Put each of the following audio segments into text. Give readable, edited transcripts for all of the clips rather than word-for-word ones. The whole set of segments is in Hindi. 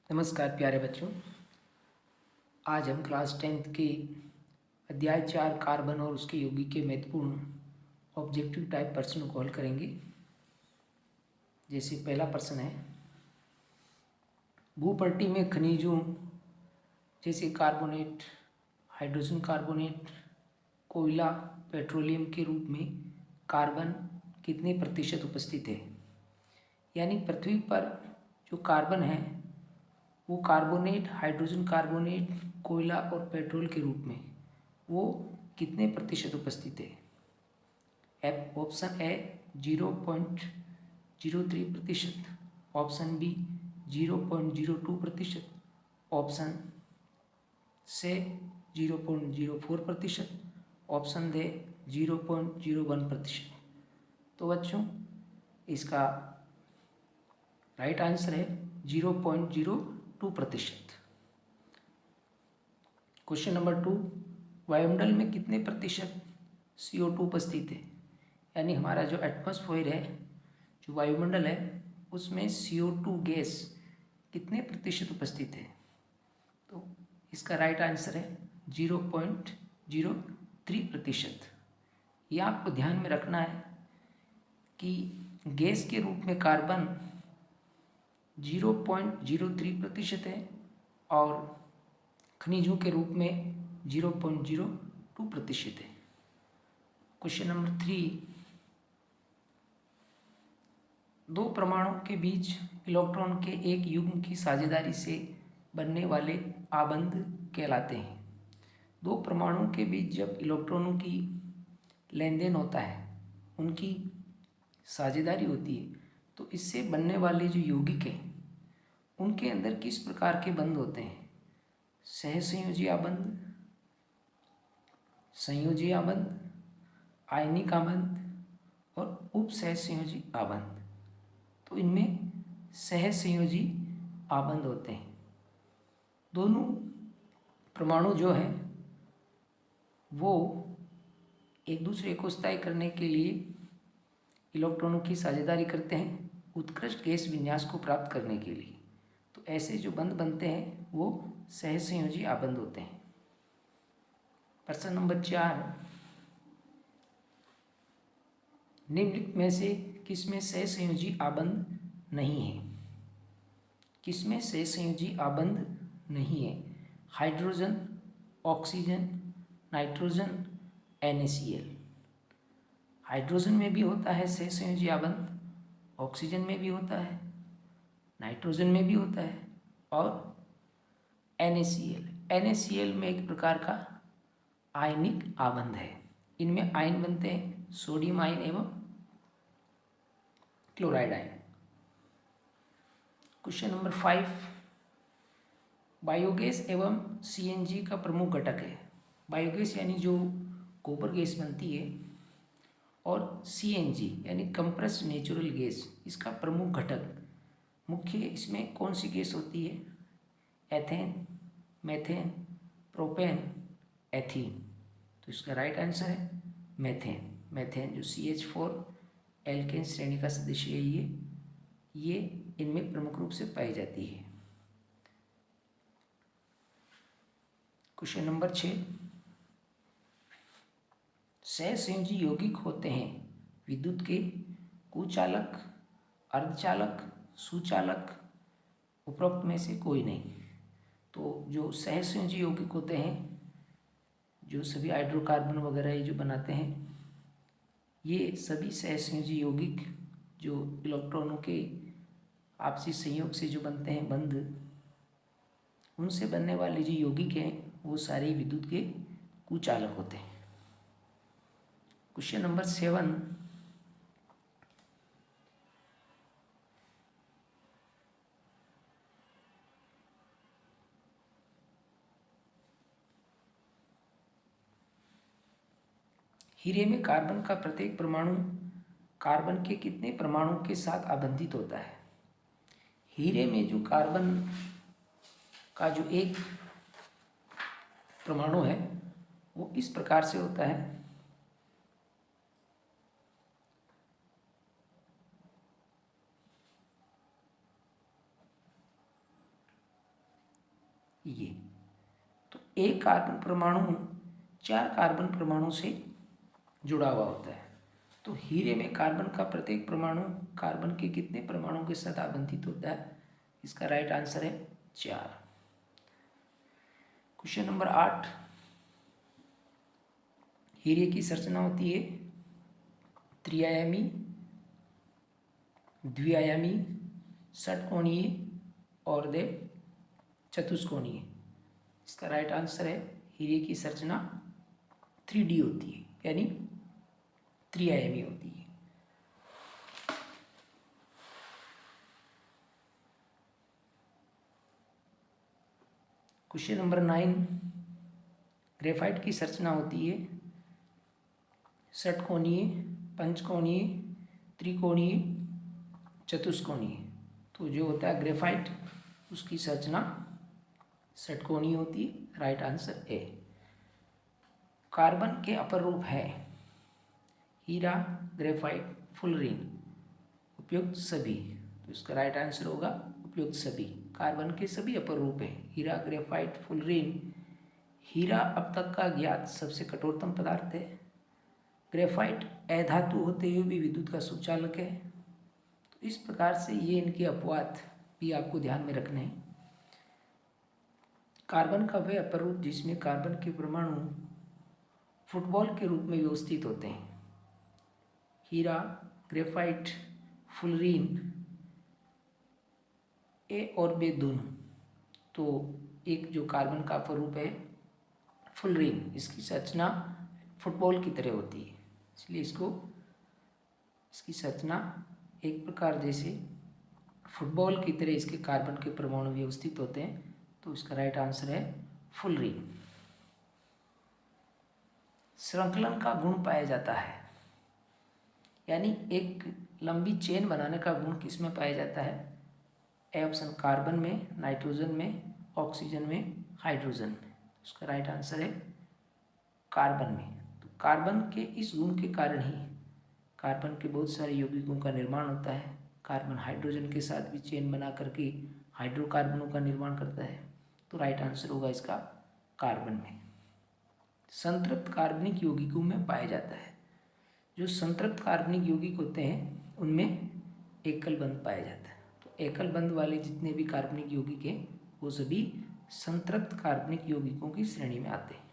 नमस्कार प्यारे बच्चों। आज हम क्लास 10th के अध्याय 4 कार्बन और उसके यौगिक के महत्वपूर्ण ऑब्जेक्टिव टाइप प्रश्नों को हल करेंगे। जैसे पहला प्रश्न है, भूपट्टी में खनिजों जैसे कार्बोनेट, हाइड्रोजन कार्बोनेट, कोयला, पेट्रोलियम के रूप में कार्बन कितने प्रतिशत उपस्थित है। यानी पृथ्वी पर जो कार्बन है वो कार्बोनेट, हाइड्रोजन कार्बोनेट, कोयला और पेट्रोल के रूप में वो कितने प्रतिशत उपस्थित है। Option A 0.03%, option B 0.02%, option C 0.04%, option दे 0.01%। तो बच्चों इसका राइट आंसर है 0.02%। क्वेश्चन नंबर 2, वायुमंडल में कितने प्रतिशत CO2 उपस्थित है। यानी हमारा जो एटमॉस्फेयर है, जो वायुमंडल है, उसमें CO2 गैस कितने प्रतिशत उपस्थित है। तो इसका राइट आंसर है 0.03%। ये आपको ध्यान में रखना है कि गैस के रूप में कार्बन 0.03% है और खनिजों के रूप में 0.02% है। क्वेश्चन नंबर 3, दो परमाणुओं के बीच इलेक्ट्रॉन के एक युग्म की साझेदारी से बनने वाले आबंध कहलाते हैं। दो परमाणुओं के बीच जब इलेक्ट्रॉनों की लेन देन होता है, उनकी साझेदारी होती है, तो इससे बनने वाले जो यौगिक हैं उनके अंदर किस प्रकार के बंध होते हैं। सहसंयोजी आबंध, संयोजी आबंध, आयनिक आबंध और उपसहसंयोजी आबंध। तो इनमें सहसंयोजी आबंध होते हैं। दोनों परमाणु जो हैं वो एक दूसरे को स्थायी करने के लिए इलेक्ट्रॉनों की साझेदारी करते हैं उत्कृष्ट गैस विन्यास को प्राप्त करने के लिए। तो ऐसे जो बंध बनते हैं वो सहसंयोजी आबंध होते हैं। प्रश्न नंबर 4, निम्नलिखित में से किसमें सहसंयोजी आबंध नहीं है। किसमें सहसंयोजी आबंध नहीं है। Hydrogen, oxygen, nitrogen, NaCl। Hydrogen में भी होता है सहसंयोजी आबंध, ऑक्सीजन में भी होता है, नाइट्रोजन में भी होता है और NaCl में एक प्रकार का आयनिक आबंध है। इनमें आयन बनते हैं सोडियम आयन एवं chloride ion. Question number 5, biogas एवं CNG का प्रमुख घटक है। बायोगैस यानी जो गोबर गैस बनती है और CNG यानी कंप्रेस्ड नेचुरल गैस, इसका प्रमुख घटक मुख्य इसमें कौन सी गैस होती है। Ethane, methane, propane, ethene. तो इसका राइट आंसर है मेथेन। मेथेन जो CH4 एल्केन श्रेणी का सदस्य है, ये इनमें प्रमुख रूप से पाई जाती है। क्वेश्चन नंबर 6, सहसंयोजी यौगिक होते हैं विद्युत के कुचालक, अर्धचालक, सुचालक, उपरोक्त में से कोई नहीं। तो जो सहसंयोजी यौगिक होते हैं, जो सभी हाइड्रोकार्बन वगैरह ये जो बनाते हैं, ये सभी सहसंयोजी यौगिक जो इलेक्ट्रॉनों के आपसी संयोग से जो बनते हैं बंध, उनसे बनने वाले जो यौगिक हैं वो सारे विद्युत के कुचालक होते हैं। क्वेश्चन नंबर 7, हीरे में कार्बन का प्रत्येक परमाणु कार्बन के कितने परमाणु के साथ आबंधित होता है। हीरे में जो कार्बन का जो एक परमाणु है वो इस प्रकार से होता है, ये। तो एक कार्बन परमाणु 4 कार्बन परमाणु से जुड़ा हुआ होता है। तो हीरे में कार्बन का प्रत्येक परमाणु कार्बन के कितने परमाणुओं के साथ आबंधित होता है? इसका राइट आंसर है 4। क्वेश्चन नंबर 8, हीरे की संरचना होती है त्रिआयामी, द्विआयामी, षटकोणीय और चतुष्कोणीय। इसका राइट आंसर है हीरे की संरचना 3D होती है, यानी त्रिआयामी होती है। क्वेश्चन नंबर 9, ग्रेफाइट की संरचना होती है षटकोणीय, पंचकोणीय, त्रिकोणीय, चतुष्कोणीय। तो जो होता है ग्रेफाइट, उसकी संरचना षटकोणीय होती है। Right answer A. कार्बन के अपर रूप है हीरा, ग्रेफाइट, फुलरीन, उपयुक्त सभी। तो इसका राइट आंसर होगा उपयुक्त सभी। कार्बन के सभी अपर रूप हैं हीरा, ग्रेफाइट, फुलरीन। हीरा अब तक का ज्ञात सबसे कठोरतम पदार्थ है। ग्रेफाइट अधातु होते हुए भी विद्युत का सुचालक है। तो इस प्रकार से ये इनके अपवाद भी आपको ध्यान में रखने हैं। कार्बन का वह अपर रूप जिसमें कार्बन के परमाणु फुटबॉल के रूप में व्यवस्थित होते हैं। हीरा, ग्रेफाइट, फुलरीन, ए और बे दोनों। तो एक जो कार्बन का अपर रूप है फुलरीन, इसकी संरचना फुटबॉल की तरह होती है, इसलिए इसकी संरचना एक प्रकार जैसे फुटबॉल की तरह इसके कार्बन के परमाणु व्यवस्थित होते हैं। तो इसका राइट आंसर है फुलरीन। श्रृंखलन का गुण पाया जाता है, यानी एक लंबी चेन बनाने का गुण किसमें पाया जाता है? ए ऑप्शन कार्बन में, नाइट्रोजन में, ऑक्सीजन में, हाइड्रोजन में। उसका राइट आंसर है कार्बन में। तो कार्बन के इस गुण के कारण ही कार्बन के बहुत सारे यौगिकों का निर्माण होता है। कार्बन हाइड्रोजन के साथ भी चेन बना करके हाइड्रोकार्बनों का निर्माण करता है। तो राइट आंसर होगा इसका कार्बन में। संतृप्त कार्बनिक यौगिकों में पाया जाता है। जो संतृप्त कार्बनिक यौगिक होते हैं उनमें एकल बंध पाया जाता है। तो एकल बंध वाले जितने भी कार्बनिक यौगिक हैं वो सभी संतृप्त कार्बनिक यौगिकों की श्रेणी में आते हैं।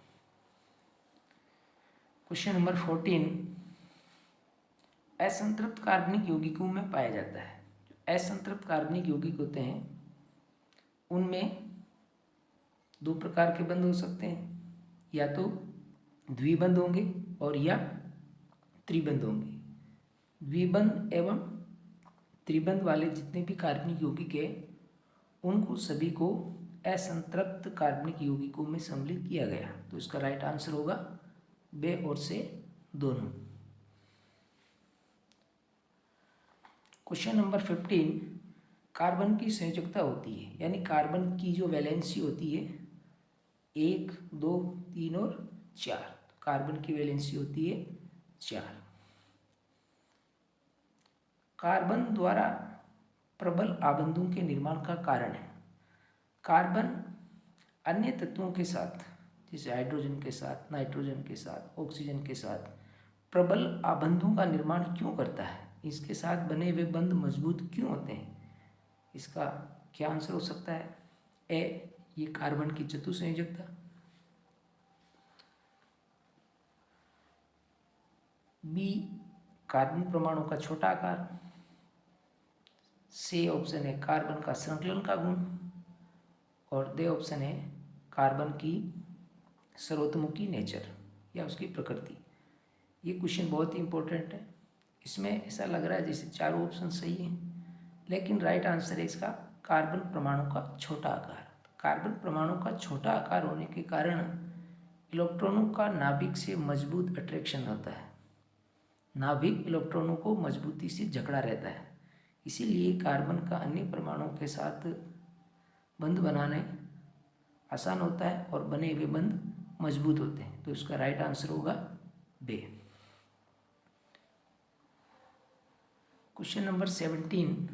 क्वेश्चन नंबर 14, असंतृप्त कार्बनिक यौगिकों में पाया जाता है। जो असंतृप्त कार्बनिक यौगिक होते हैं उनमें 2 प्रकार के बंध हो सकते हैं, या तो द्विबंध होंगे और या त्रिबंध होंगे। द्विबंध एवं त्रिबंध वाले जितने भी कार्बनिक यौगिक हैं उनको सभी को असंतृप्त कार्बनिक यौगिकों में सम्मिलित किया गया। तो इसका राइट आंसर होगा बे और से दोनों। क्वेश्चन नंबर 15, कार्बन की संयोजकता होती है, यानी कार्बन की जो वैलेंसी होती है 1, 2, 3 और 4। कार्बन की वैलेंसी होती है 4। कार्बन द्वारा प्रबल आबंधों के निर्माण का कारण है। कार्बन अन्य तत्वों के साथ जैसे हाइड्रोजन के साथ, नाइट्रोजन के साथ, ऑक्सीजन के साथ प्रबल आबंधों का निर्माण क्यों करता है? इसके साथ बने हुए बंध मजबूत क्यों होते हैं? इसका क्या आंसर हो सकता है? ए, ये कार्बन की चतुसंयोजकता, बी, कार्बन परमाणु का छोटा आकार, सी ऑप्शन है कार्बन का संकलन का गुण, और डी ऑप्शन है कार्बन की सर्वतोमुखी नेचर या उसकी प्रकृति। ये क्वेश्चन बहुत ही इंपॉर्टेंट है। इसमें ऐसा लग रहा है जैसे चारों ऑप्शन सही हैं, लेकिन राइट आंसर है इसका कार्बन परमाणु का छोटा आकार। कार्बन परमाणु का छोटा आकार होने के कारण इलेक्ट्रॉनों का नाभिक से मजबूत अट्रैक्शन होता है। नाभिक इलेक्ट्रॉनों को मजबूती से जकड़ा रहता है, इसीलिए कार्बन का अन्य परमाणुओं के साथ बंध बनाने आसान होता है और बने हुए बंध मजबूत होते हैं। तो इसका राइट आंसर होगा बे। क्वेश्चन नंबर 17,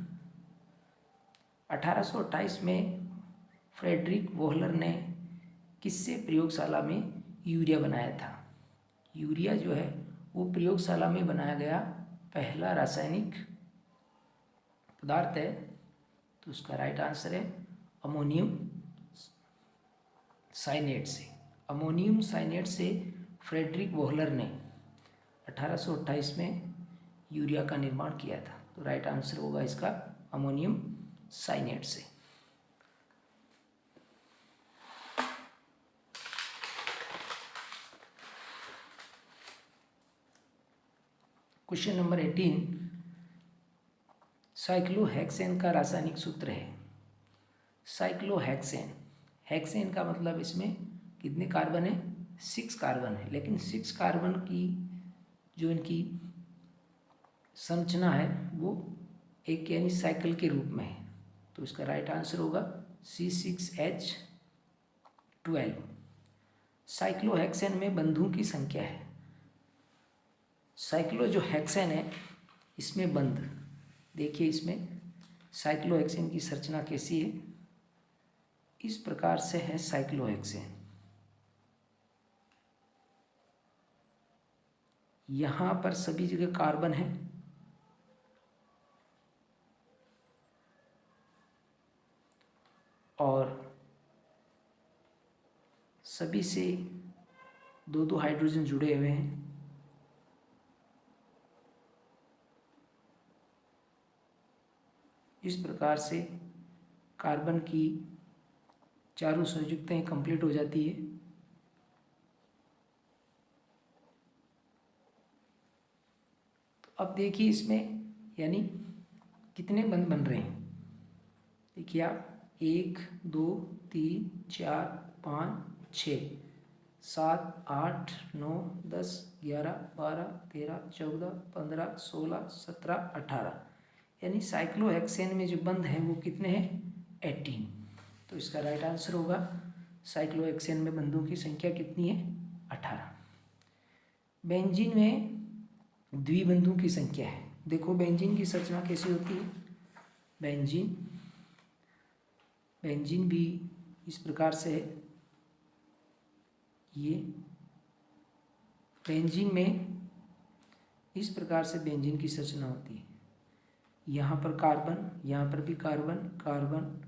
1828 में फ्रेडरिक वोहलर ने किससे प्रयोगशाला में यूरिया बनाया था? यूरिया जो है वो प्रयोगशाला में बनाया गया पहला रासायनिक पदार्थ है। तो उसका राइट आंसर है ammonium cyanate C. Ammonium cyanate से फ्रेडरिक वोहलर ने 1828 में यूरिया का निर्माण किया था। तो राइट आंसर होगा इसका अमोनियम साइनेट से। क्वेश्चन नंबर 18, साइक्लोहेक्सेन का रासायनिक सूत्र है। साइक्लोहेक्सेन, हेक्सेन का मतलब इसमें कितने कार्बन है? 6 कार्बन है, लेकिन 6 कार्बन की जो इनकी संरचना है वो एक यानी साइकिल के रूप में है। तो इसका राइट आंसर होगा C6H12। साइक्लोहेक्सेन में बंधुओं की संख्या है। साइक्लो जो हेक्सेन है इसमें बंध, देखिए इसमें साइक्लोहेक्सेन की संरचना कैसी है, इस प्रकार से है साइक्लोहेक्सेन। यहाँ पर सभी जगह कार्बन है और सभी से 2-2 हाइड्रोजन जुड़े हुए हैं। इस प्रकार से कार्बन की चारों संयुक्ताएं कंप्लीट हो जाती है। तो अब देखिए इसमें यानी कितने बंध बन रहे हैं, देखिए आप 1 2 3 4 5 6 7 8 9 10 11 12 13 14 15 16 17 18 यानी साइक्लोहेक्सेन में जो बंध हैं वो कितने हैं? 18। तो इसका राइट आंसर होगा साइक्लोहेक्सेन में बंधों की संख्या कितनी है? 18। बेंजीन में द्विबंधुओं की संख्या है। देखो बेंजीन की संरचना कैसी होती है। बेंजीन भी इस प्रकार से है। ये बेंजीन में इस प्रकार से बेंजीन की संरचना होती है। यहाँ पर कार्बन, यहाँ पर भी कार्बन, कार्बन,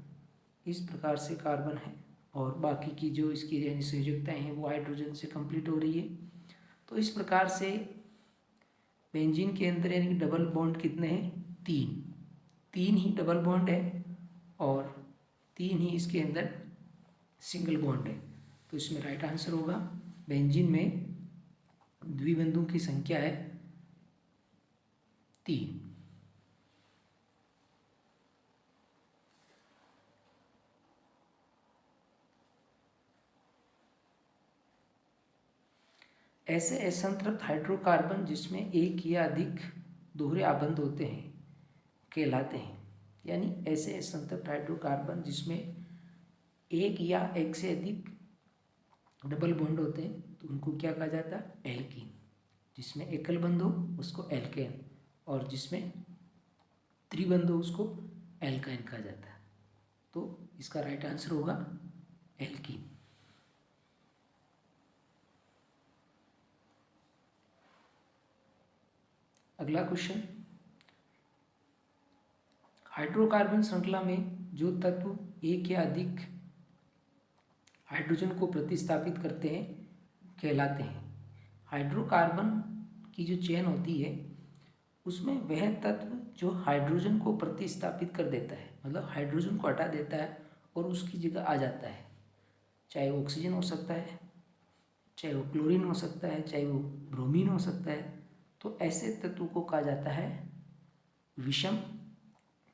इस प्रकार से कार्बन है और बाकी की जो इसकी यानी संयोजकताएं हैं वो हाइड्रोजन से कंप्लीट हो रही है। तो इस प्रकार से बेंजीन के अंदर यानी डबल बॉन्ड कितने हैं? 3 ही डबल बॉन्ड है और 3 ही इसके अंदर सिंगल बॉन्ड है। तो इसमें राइट आंसर होगा बेंजीन में द्विबंधुओं की संख्या है 3। ऐसे असंतृप्त हाइड्रोकार्बन जिसमें एक या अधिक दोहरे आबंध होते हैं कहलाते हैं। यानी ऐसे असंतृप्त हाइड्रोकार्बन जिसमें एक या एक से अधिक डबल बॉन्ड होते हैं तो उनको क्या कहा जाता है? एल्कीन। जिसमें एकल बंध हो उसको एल्केन और जिसमें त्रिबंध हो उसको एल्काइन कहा जाता है। तो इसका राइट आंसर होगा एल्कीन। अगला क्वेश्चन, हाइड्रोकार्बन श्रृंखला में जो तत्व एक या अधिक हाइड्रोजन को प्रतिस्थापित करते हैं कहलाते हैं। हाइड्रोकार्बन की जो चेन होती है उसमें वह तत्व जो हाइड्रोजन को प्रतिस्थापित कर देता है, मतलब हाइड्रोजन को हटा देता है और उसकी जगह आ जाता है, चाहे वो ऑक्सीजन हो सकता है, चाहे वो क्लोरीन हो सकता है, चाहे वो ब्रोमीन हो सकता है। तो ऐसे तत्व को कहा जाता है विषम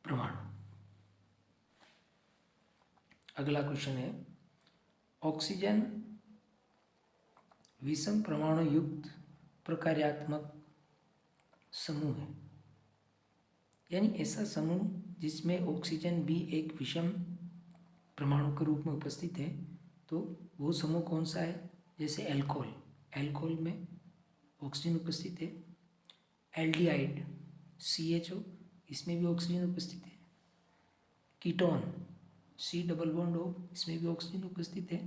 परमाणु। अगला क्वेश्चन है, ऑक्सीजन विषम परमाणु युक्त प्रकार्यात्मक समूह है। यानी ऐसा समूह जिसमें ऑक्सीजन भी एक विषम परमाणु के रूप में उपस्थित है। तो वो समूह कौन सा है? जैसे एल्कोहल, एल्कोहल में ऑक्सीजन उपस्थित है। एल्डिहाइड CHO, इसमें भी ऑक्सीजन उपस्थित है। Ketone C double bond O, इसमें भी ऑक्सीजन उपस्थित है।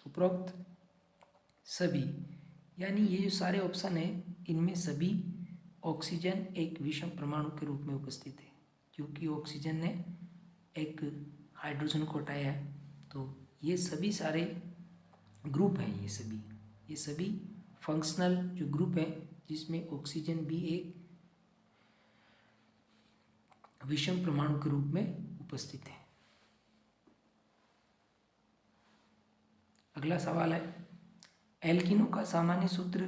उपरोक्त सभी, यानी ये जो सारे ऑप्शन है इनमें सभी ऑक्सीजन एक विषम परमाणु के रूप में उपस्थित है, क्योंकि ऑक्सीजन ने एक हाइड्रोजन को हटाया है। तो ये सभी सारे ग्रुप हैं, ये सभी फंक्शनल जो ग्रुप है जिसमें ऑक्सीजन भी एक विषम परमाणु के रूप में उपस्थित है। अगला सवाल है, एल्किनो का सामान्य सूत्र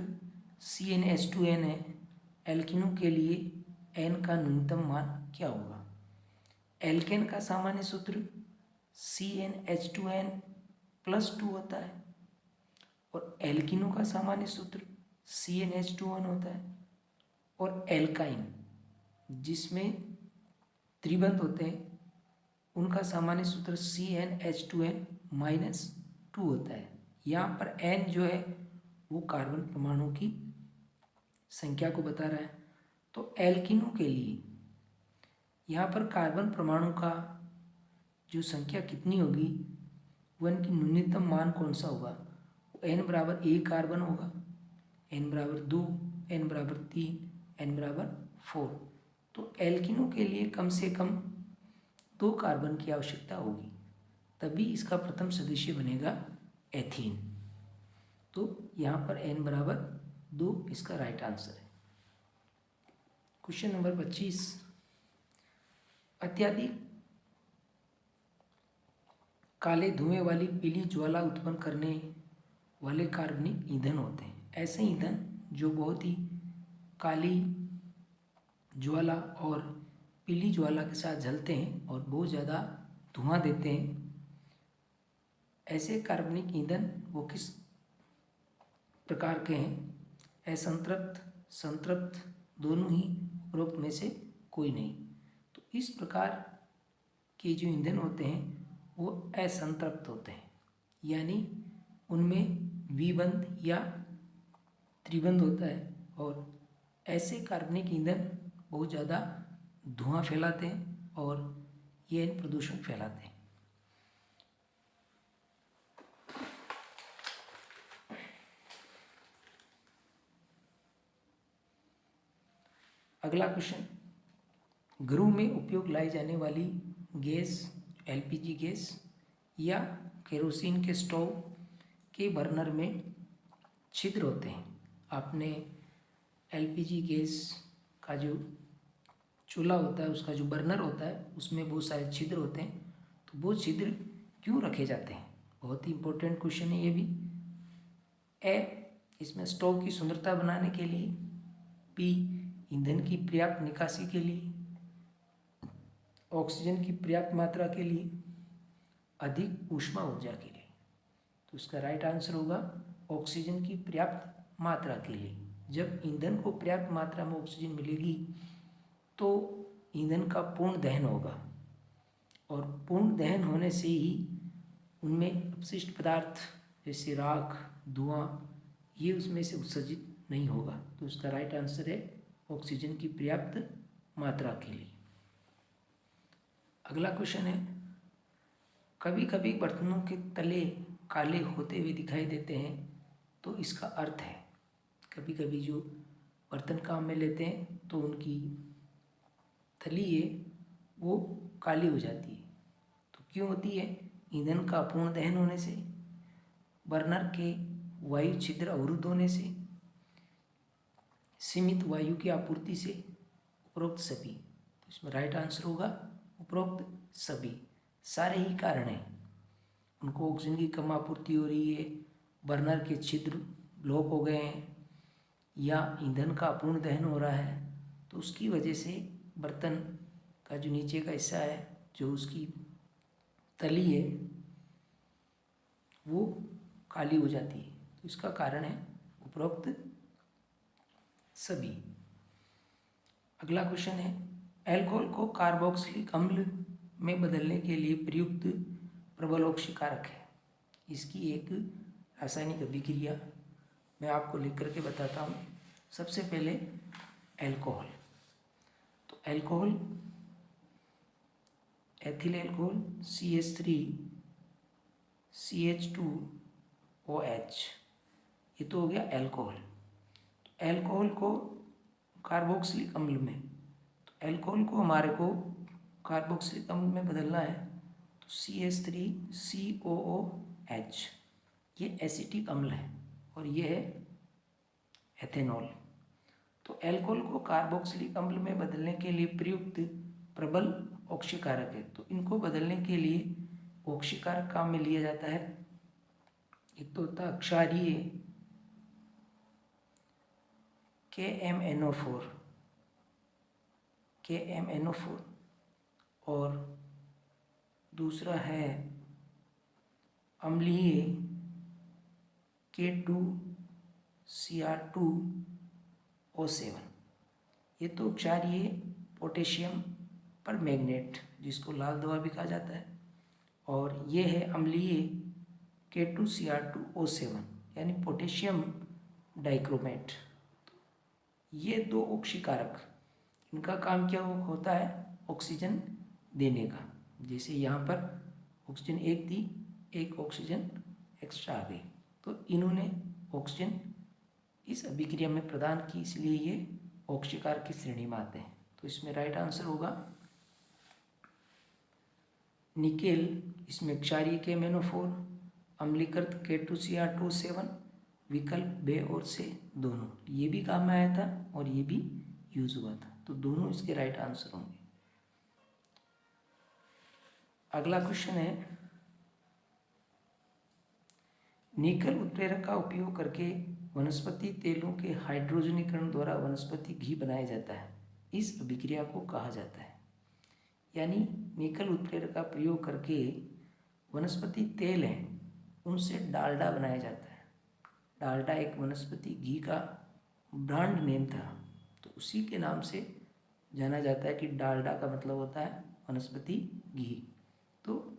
CnH2n है। एल्किनो के लिए n का न्यूनतम मान क्या होगा? एल्केन का सामान्य सूत्र CnH2n + 2 होता है और एल्किनो का सामान्य सूत्र CnH2n होता है। और एल्काइन जिसमें त्रिबंध होते हैं उनका सामान्य सूत्र CnH2n - 2 होता है। यहाँ पर n जो है वो कार्बन परमाणु की संख्या को बता रहा है। तो एल्किनो के लिए यहाँ पर कार्बन परमाणु का जो संख्या कितनी होगी, वन की न्यूनतम मान कौन सा होगा? n बराबर 1 कार्बन होगा, n बराबर 2, n बराबर 3, n बराबर 4। तो एल्किनो के लिए कम से कम 2 कार्बन की आवश्यकता होगी, तभी इसका प्रथम सदस्य बनेगा एथीन। तो यहाँ पर n बराबर 2 इसका राइट आंसर है। क्वेश्चन नंबर 25, अत्यधिक काले धुएं वाली पीली ज्वाला उत्पन्न करने वाले कार्बनिक ईंधन होते हैं। ऐसे ईंधन जो बहुत ही काली ज्वाला और पीली ज्वाला के साथ जलते हैं और बहुत ज़्यादा धुआं देते हैं, ऐसे कार्बनिक ईंधन वो किस प्रकार के हैं? असंतृप्त, संतृप्त, दोनों ही उपरोक्त में से कोई नहीं। तो इस प्रकार के जो ईंधन होते हैं वो असंतृप्त होते हैं, यानी उनमें द्विबंध या त्रिबंध होता है और ऐसे कार्बनिक ईंधन बहुत ज़्यादा धुआं फैलाते हैं और ये प्रदूषण फैलाते हैं। अगला क्वेश्चन, घरों में उपयोग लाई जाने वाली गैस LPG गैस या केरोसिन के स्टोव के बर्नर में छिद्र होते हैं। आपने LPG गैस का जो चूल्हा होता है, उसका जो बर्नर होता है, उसमें बहुत सारे छिद्र होते हैं। तो वो छिद्र क्यों रखे जाते हैं? बहुत ही इंपॉर्टेंट क्वेश्चन है ये भी। ए, इसमें स्टोव की सुंदरता बनाने के लिए। बी, ईंधन की पर्याप्त निकासी के लिए। ऑक्सीजन की पर्याप्त मात्रा के लिए। अधिक ऊष्मा ऊर्जा के लिए। तो इसका राइट आंसर होगा ऑक्सीजन की पर्याप्त मात्रा के लिए। जब ईंधन को पर्याप्त मात्रा में ऑक्सीजन मिलेगी तो ईंधन का पूर्ण दहन होगा और पूर्ण दहन होने से ही उनमें अपशिष्ट पदार्थ जैसे राख, धुआं, ये उसमें से उत्सर्जित नहीं होगा। तो उसका राइट आंसर है ऑक्सीजन की पर्याप्त मात्रा के लिए। अगला क्वेश्चन है, कभी कभी बर्तनों के तले काले होते हुए दिखाई देते हैं, तो इसका अर्थ है, कभी कभी जो बर्तन काम में लेते हैं तो उनकी तली है वो काली हो जाती है। तो क्यों होती है? ईंधन का अपूर्ण दहन होने से, बर्नर के वायु छिद्र अवरुद्ध होने से, सीमित वायु की आपूर्ति से, उपरोक्त सभी। तो इसमें राइट आंसर होगा उपरोक्त सभी। सारे ही कारण हैं, उनको ऑक्सीजन की कम आपूर्ति हो रही है, बर्नर के छिद्र ब्लॉक हो गए हैं, या ईंधन का अपूर्ण दहन हो रहा है, तो उसकी वजह से बर्तन का जो नीचे का हिस्सा है, जो उसकी तली है, वो काली हो जाती है। तो इसका कारण है उपरोक्त सभी। अगला क्वेश्चन है, अल्कोहल को कार्बोक्सिलिक अम्ल में बदलने के लिए प्रयुक्त प्रबलोक्षी कारक है। इसकी एक रासायनिक अभिक्रिया मैं आपको लिख करके बताता हूँ। सबसे पहले अल्कोहल, तो अल्कोहल एथिल एल्कोहल CH3CH2OH, ये तो हो गया एल्कोहल। तो एल्कोहल को कार्बोक्सिलिक अम्ल में, तो एल्कोहल को हमारे को कार्बोक्सिलिक अम्ल में बदलना है, तो CH3COOH, ये एसिटिक अम्ल है और ये है एथेनॉल। तो एल्कोहल को कार्बोक्सिलिक अम्ल में बदलने के लिए प्रयुक्त प्रबल ऑक्सीकारक है। तो इनको बदलने के लिए ऑक्सीकारक काम में लिया जाता है। एक तो होता है क्षारीय KMNO4 और दूसरा है अम्लीय K2Cr2O7। ये तो क्षारीय पोटेशियम पर मैग्नेट, जिसको लाल दवा भी कहा जाता है, और ये है अम्लीय K2Cr2O7 यानी पोटेशियम डाइक्रोमेट। ये दो ऑक्सीकारक, इनका काम क्या होता है, ऑक्सीजन देने का। जैसे यहाँ पर ऑक्सीजन एक थी, एक ऑक्सीजन एक्स्ट्रा आ गई, तो इन्होंने ऑक्सीजन इस अभिक्रिया में प्रदान की, इसलिए ये ऑक्सीकारक की श्रेणी में आते हैं। तो इसमें राइट आंसर होगा निकेल, इसमें क्षारीय KMNO4, अम्लीकृत K2Cr2O7, विकल्प बे और से दोनों, ये भी काम में आया था और ये भी यूज हुआ था, तो दोनों इसके राइट आंसर होंगे। अगला क्वेश्चन है, निकल उत्प्रेरक का उपयोग करके वनस्पति तेलों के हाइड्रोजनीकरण द्वारा वनस्पति घी बनाया जाता है, इस अभिक्रिया को कहा जाता है। यानी निकल उत्प्रेरक का प्रयोग करके वनस्पति तेल हैं उनसे डालडा बनाया जाता है। डालडा एक वनस्पति घी का ब्रांड नेम था, तो उसी के नाम से जाना जाता है कि डालडा का मतलब होता है वनस्पति घी। तो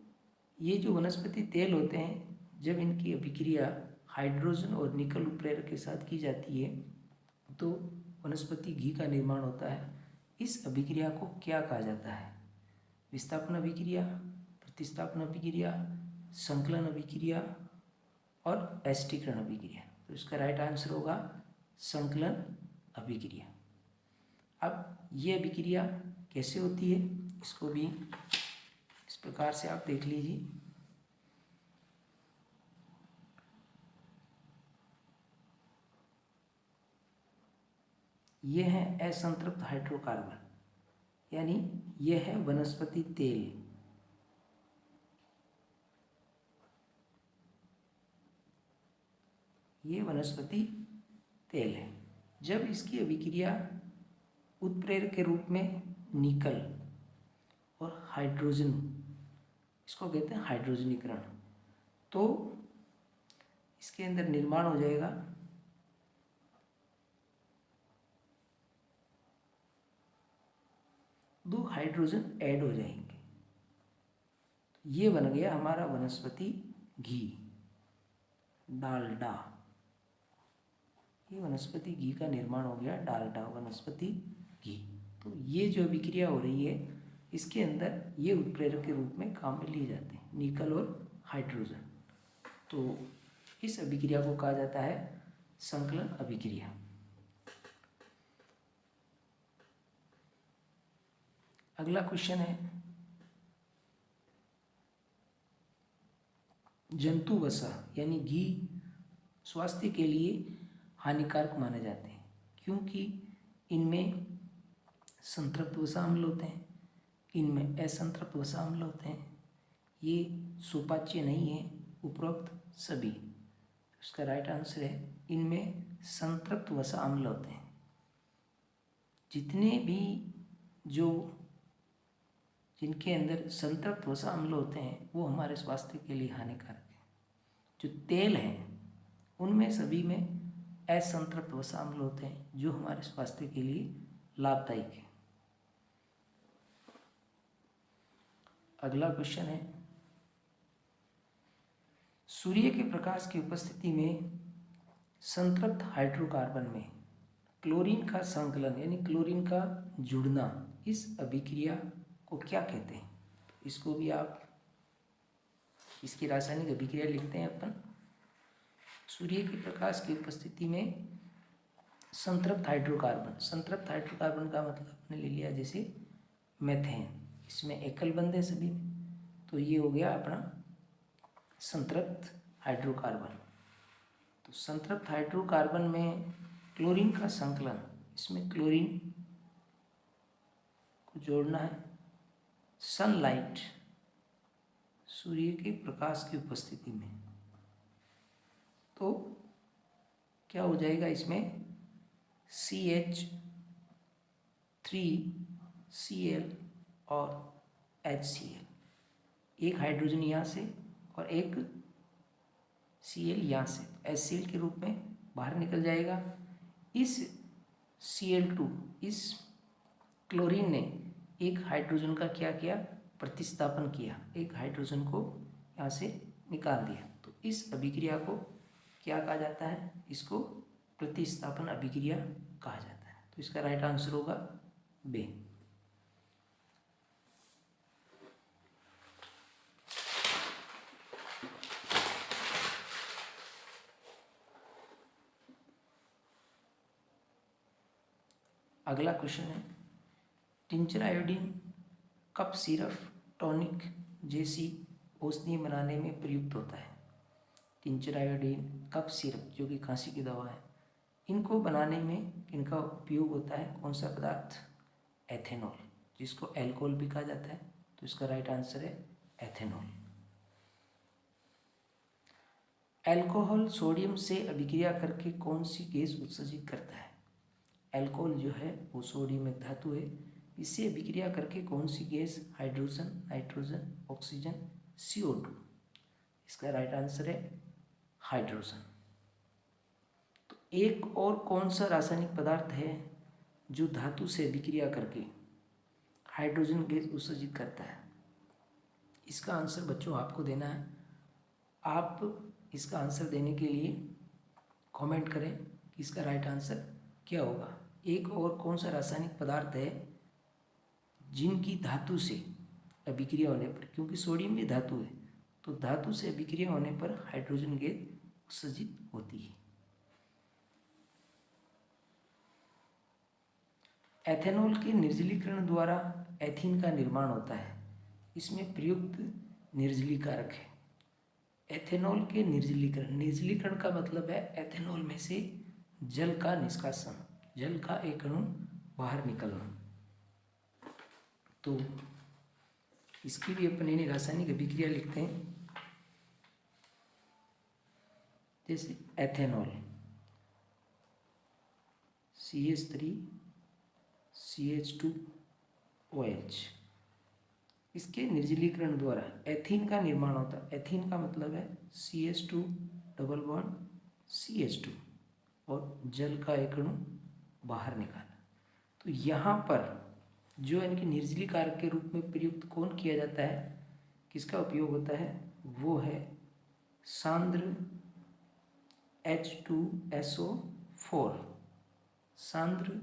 ये जो वनस्पति तेल होते हैं, जब इनकी अभिक्रिया हाइड्रोजन और निकल उत्प्रेरक के साथ की जाती है तो वनस्पति घी का निर्माण होता है। इस अभिक्रिया को क्या कहा जाता है, विस्थापन अभिक्रिया, प्रतिस्थापन अभिक्रिया, संकलन अभिक्रिया और एस्टीकरण अभिक्रिया। तो इसका राइट आंसर होगा संकलन अभिक्रिया। अब ये अभिक्रिया कैसे होती है, इसको भी इस प्रकार से आप देख लीजिए। ये है असंतृप्त हाइड्रोकार्बन, यानी यह है वनस्पति तेल। ये वनस्पति तेल है। जब इसकी अभिक्रिया उत्प्रेरक के रूप में निकल और हाइड्रोजन, इसको कहते हैं हाइड्रोजनीकरण, तो इसके अंदर निर्माण हो जाएगा दो हाइड्रोजन ऐड हो जाएंगे, ये बन गया हमारा वनस्पति घी, डालडा। ये वनस्पति घी का निर्माण हो गया डालडा, वनस्पति घी। तो ये जो अभिक्रिया हो रही है, इसके अंदर ये उत्प्रेरक के रूप में काम में लिए जाते हैं निकल और हाइड्रोजन। तो इस अभिक्रिया को कहा जाता है संकलन अभिक्रिया। अगला क्वेश्चन है, जंतु वसा यानी घी स्वास्थ्य के लिए हानिकारक माने जाते हैं, क्योंकि इनमें संतृप्त वसा अम्ल होते हैं, इनमें असंतृप्त वसा अम्ल होते हैं, ये सुपाच्य नहीं है उपरोक्त सभी। इसका राइट आंसर है इनमें संतृप्त वसा अम्ल होते हैं। जितने भी जिनके अंदर संतृप्त वसा अम्ल होते हैं वो हमारे स्वास्थ्य के लिए हानिकारक है। जो तेल हैं उनमें सभी में असंतृप्त वसा अम्ल होते हैं जो हमारे स्वास्थ्य के लिए लाभदायक है। अगला क्वेश्चन है, सूर्य के प्रकाश की उपस्थिति में संतृप्त हाइड्रोकार्बन में क्लोरीन का संकलन यानी क्लोरीन का जुड़ना, इस अभिक्रिया को क्या कहते हैं। इसको भी आप इसकी रासायनिक अभिक्रिया लिखते हैं अपन। सूर्य के प्रकाश की उपस्थिति में संतृप्त हाइड्रोकार्बन, संतृप्त हाइड्रोकार्बन का मतलब आपने ले लिया जैसे मेथेन, इसमें एकल बंध है सभी में, तो ये हो गया अपना संतृप्त हाइड्रोकार्बन। तो संतृप्त हाइड्रोकार्बन में क्लोरीन का संकलन, इसमें क्लोरीन को जोड़ना है। सनलाइट, सूर्य के प्रकाश की उपस्थिति में, तो क्या हो जाएगा इसमें CH3Cl और HCl, एक हाइड्रोजन यहाँ से और एक Cl यहाँ से HCl के रूप में बाहर निकल जाएगा। इस Cl2, इस क्लोरीन ने एक हाइड्रोजन का क्या किया, प्रतिस्थापन किया, एक हाइड्रोजन को यहाँ से निकाल दिया। तो इस अभिक्रिया को क्या कहा जाता है, इसको प्रतिस्थापन अभिक्रिया कहा जाता है। तो इसका राइट आंसर होगा बी। अगला क्वेश्चन है, tincture iodine cough syrup, tonic जैसी औषधि बनाने में प्रयुक्त होता है। टिंचर आयोडीन कफ सिरप जो कि खांसी की दवा है, इनको बनाने में इनका उपयोग होता है कौन सा पदार्थ, एथेनॉल, जिसको एल्कोहल भी कहा जाता है। तो इसका राइट आंसर है एथेनॉल। एल्कोहल सोडियम से अभिक्रिया करके कौन सी गैस उत्सर्जित करता है। एल्कोहल जो है वो सोडियम एक धातु है, इससे अभिक्रिया करके कौन सी gas, hydrogen, nitrogen, oxygen, CO2। इसका राइट आंसर है हाइड्रोजन। तो एक और कौन सा रासायनिक पदार्थ है जो धातु से अभिक्रिया करके हाइड्रोजन गैस उत्सर्जित करता है। इसका आंसर बच्चों आपको देना है। आप इसका आंसर देने के लिए कमेंट करें कि इसका राइट आंसर क्या होगा। एक और कौन सा रासायनिक पदार्थ है जिनकी धातु से अभिक्रिया होने पर, क्योंकि सोडियम भी धातु है, तो धातु से अभिक्रिया होने पर हाइड्रोजन गैस उत्सर्जित होती है। एथेनॉल के निर्जलीकरण द्वारा एथीन का निर्माण होता है, इसमें प्रयुक्त निर्जलीकारक है। एथेनॉल के निर्जलीकरण, निर्जलीकरण का मतलब है एथेनॉल में से जल का निष्कासन, जल का एक अणु बाहर निकलना। तो इसकी भी अपन रासायनिक अभिक्रिया लिखते हैं, जैसे एथेनॉल CH3CH2OH, इसके निर्जलीकरण द्वारा एथीन का निर्माण होता है। एथीन का मतलब है CH2 डबल बॉन्ड CH2 और जल का एक अणु बाहर निकाला। तो यहाँ पर जो इनके निर्जलीकारक के रूप में प्रयुक्त कौन किया जाता है, किसका उपयोग होता है, वो है सांद्र H2SO4, सांद्र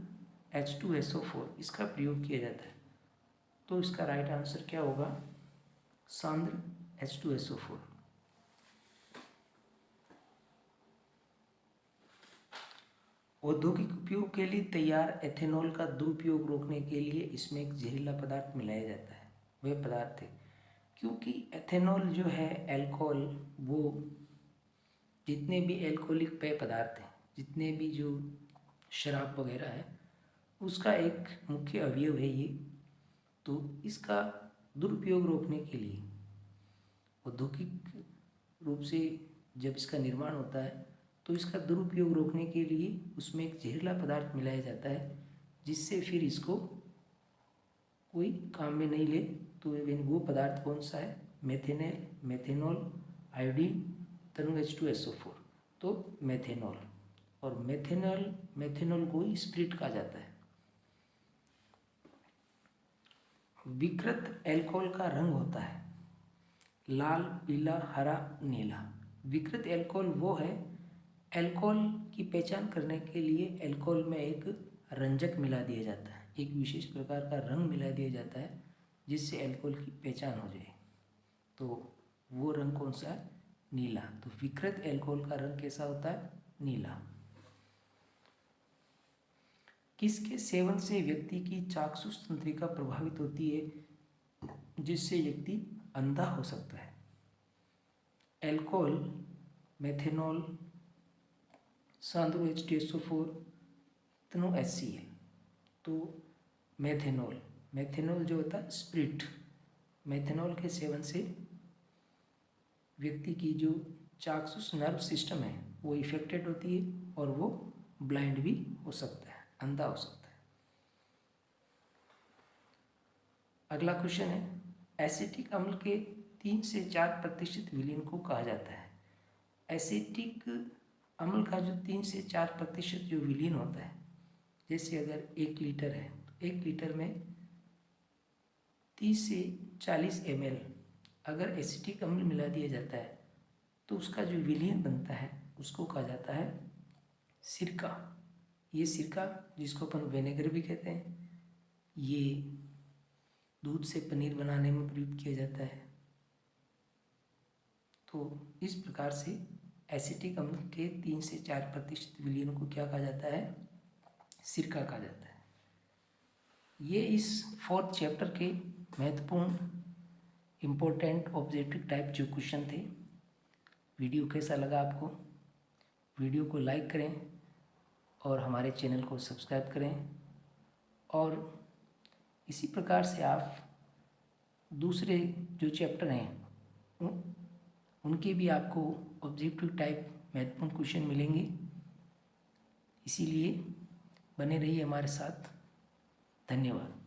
H2SO4, इसका प्रयोग किया जाता है। तो इसका राइट आंसर क्या होगा, सांद्र H2SO4। औद्योगिक उपयोग के लिए तैयार एथेनॉल का दुरुपयोग रोकने के लिए इसमें एक जहरीला पदार्थ मिलाया जाता है। वह पदार्थ है, क्योंकि एथेनॉल जो है एल्कोहल, वो जितने भी एल्कोहलिक पेय पदार्थ हैं, जितने भी जो शराब वगैरह है, उसका एक मुख्य अवयव है ये। तो इसका दुरुपयोग रोकने के लिए औद्योगिक रूप से जब इसका निर्माण होता है तो इसका दुरुपयोग रोकने के लिए उसमें एक जहरीला पदार्थ मिलाया जाता है, जिससे फिर इसको कोई काम में नहीं ले। तो वो पदार्थ कौन सा है, मेथेनॉल, आयोडीन, तनु H2SO4, तो मेथेनॉल। और मेथेनॉल को स्पिरिट कहा जाता है। विकृत एल्कोहल का रंग होता है लाल, पीला, हरा, नीला। विकृत एल्कोहल वो है, एल्कोहल की पहचान करने के लिए एल्कोहल में एक रंजक मिला दिया जाता है, एक विशेष प्रकार का रंग मिला दिया जाता है, जिससे एल्कोहल की पहचान हो जाए। तो वो रंग कौन सा है? नीला। तो विकृत एल्कोहल का रंग कैसा होता है? नीला। किसके सेवन से व्यक्ति की चाक्षुष तंत्रिका प्रभावित होती है जिससे व्यक्ति अंधा हो सकता है? एल्कोहल, मेथेनॉल, सांद्रो H2SO4, तनु HCl। तो मेथेनॉल जो होता है स्प्रिट, मेथेनॉल के सेवन से व्यक्ति की जो चाक्षुष नर्व सिस्टम है वो इफेक्टेड होती है और वो ब्लाइंड भी हो सकता है, अंधा हो सकता है। अगला क्वेश्चन है, एसिटिक अम्ल के 3 से 4% विलीन को कहा जाता है। एसिटिक अम्ल का जो 3 से 4% जो विलीन होता है, जैसे अगर 1 लीटर है तो 1 लीटर में 30 से 40 ml अगर एसिटिक अम्ल मिला दिया जाता है तो उसका जो विलीन बनता है उसको कहा जाता है सिरका। ये सिरका, जिसको अपन विनेगर भी कहते हैं, ये दूध से पनीर बनाने में प्रयुक्त किया जाता है। तो इस प्रकार से एसिटिक अम्ल के 3 से 4% विलीन को क्या कहा जाता है? सिरका कहा जाता है। ये इस 4th चैप्टर के महत्वपूर्ण इम्पोर्टेंट ऑब्जेक्टिव टाइप जो क्वेश्चन थे। वीडियो कैसा लगा आपको? वीडियो को लाइक करें और हमारे चैनल को सब्सक्राइब करें, और इसी प्रकार से आप दूसरे जो चैप्टर हैं उनके भी आपको ऑब्जेक्टिव टाइप महत्वपूर्ण क्वेश्चन मिलेंगे। इसीलिए बने रहिए हमारे साथ। धन्यवाद।